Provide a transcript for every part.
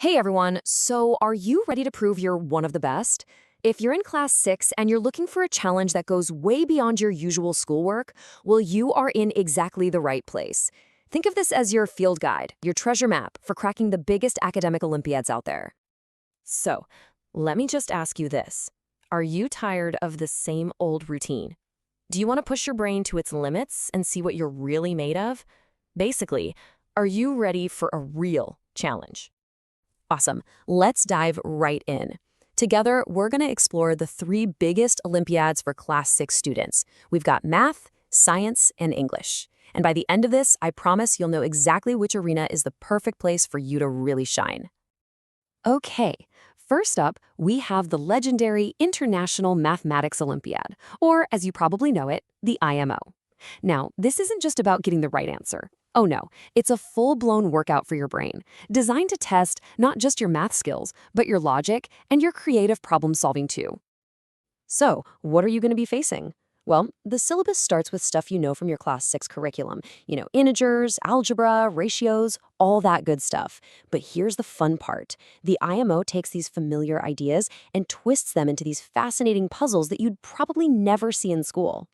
Hey everyone, so are you ready to prove you're one of the best? If you're in class 6 and you're looking for a challenge that goes way beyond your usual schoolwork, well, you are in exactly the right place. Think of this as your field guide, your treasure map for cracking the biggest academic Olympiads out there. So, let me just ask you this. Are you tired of the same old routine? Do you want to push your brain to its limits and see what you're really made of? Basically, are you ready for a real challenge? Awesome. Let's dive right in. Together, we're going to explore the three biggest Olympiads for Class 6 students. We've got math, science, and English. And by the end of this, I promise you'll know exactly which arena is the perfect place for you to really shine. Okay, first up, we have the legendary International Mathematics Olympiad, or as you probably know it, the IMO. Now, this isn't just about getting the right answer. Oh no, it's a full-blown workout for your brain, designed to test not just your math skills, but your logic and your creative problem-solving too. So, what are you going to be facing? Well, the syllabus starts with stuff you know from your Class 6 curriculum. Integers, algebra, ratios, all that good stuff. But here's the fun part. The IMO takes these familiar ideas and twists them into these fascinating puzzles that you'd probably never see in school.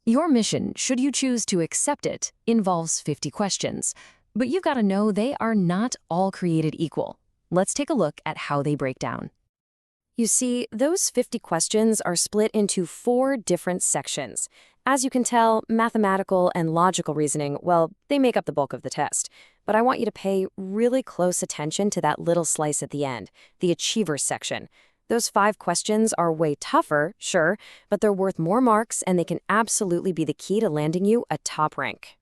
Your mission, should you choose to accept it, involves 50 questions. But you've got to know they are not all created equal. Let's take a look at how they break down. You see, those 50 questions are split into 4 different sections. As you can tell, mathematical and logical reasoning, well, they make up the bulk of the test. But I want you to pay really close attention to that little slice at the end, the achievers section. Those 5 questions are way tougher, sure, but they're worth more marks and they can absolutely be the key to landing you a top rank.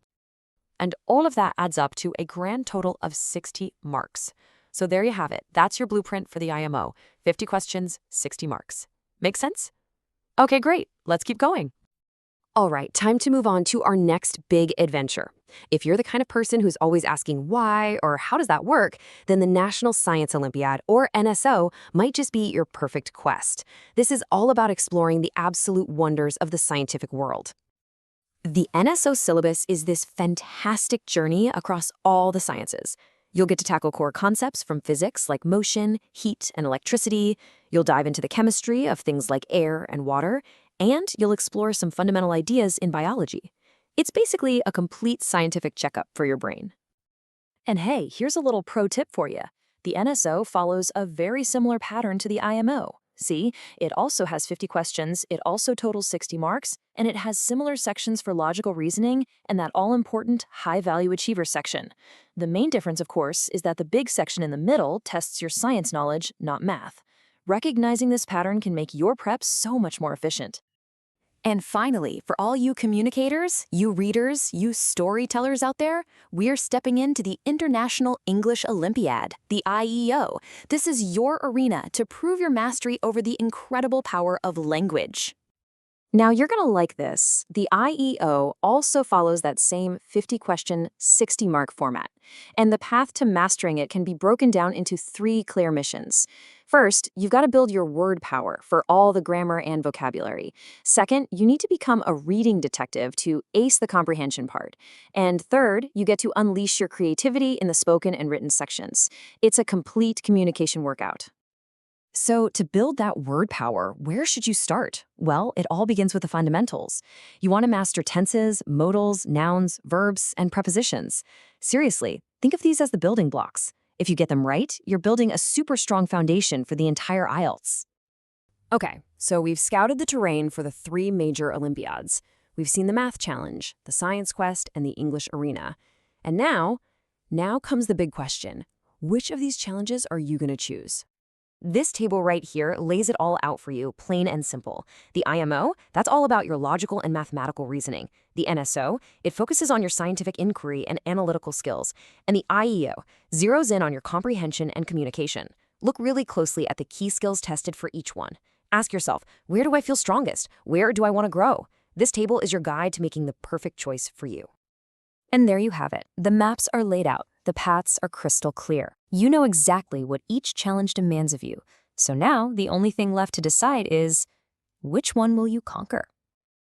And all of that adds up to a grand total of 60 marks. So there you have it. That's your blueprint for the IMO. 50 questions, 60 marks. Make sense? Okay, great. Let's keep going. All right, time to move on to our next big adventure. If you're the kind of person who's always asking why or how does that work, then the National Science Olympiad, or NSO, might just be your perfect quest. This is all about exploring the absolute wonders of the scientific world. The NSO syllabus is this fantastic journey across all the sciences. You'll get to tackle core concepts from physics like motion, heat, and electricity. You'll dive into the chemistry of things like air and water, and you'll explore some fundamental ideas in biology. It's basically a complete scientific checkup for your brain. And hey, here's a little pro tip for you. The NSO follows a very similar pattern to the IMO. See, it also has 50 questions, it also totals 60 marks, and it has similar sections for logical reasoning and that all-important high-value achiever section. The main difference, of course, is that the big section in the middle tests your science knowledge, not math. Recognizing this pattern can make your prep so much more efficient. And finally, for all you communicators, you readers, you storytellers out there, we're stepping into the International English Olympiad, the IEO. This is your arena to prove your mastery over the incredible power of language. Now, you're going to like this. The IEO also follows that same 50-question, 60-mark format. And the path to mastering it can be broken down into 3 clear missions. First, you've got to build your word power for all the grammar and vocabulary. Second, you need to become a reading detective to ace the comprehension part. And third, you get to unleash your creativity in the spoken and written sections. It's a complete communication workout. So to build that word power, where should you start? Well, it all begins with the fundamentals. You want to master tenses, modals, nouns, verbs, and prepositions. Seriously, think of these as the building blocks. If you get them right, you're building a super strong foundation for the entire IELTS. Okay, so we've scouted the terrain for the 3 major Olympiads. We've seen the math challenge, the science quest, and the English arena. And now comes the big question. Which of these challenges are you going to choose? This table right here lays it all out for you, plain and simple. The IMO, that's all about your logical and mathematical reasoning. The NSO, it focuses on your scientific inquiry and analytical skills. And the IEO zeroes in on your comprehension and communication. Look really closely at the key skills tested for each one. Ask yourself, where do I feel strongest? Where do I want to grow? This table is your guide to making the perfect choice for you. And there you have it. The maps are laid out. The paths are crystal clear. You know exactly what each challenge demands of you. So now the only thing left to decide is, which one will you conquer?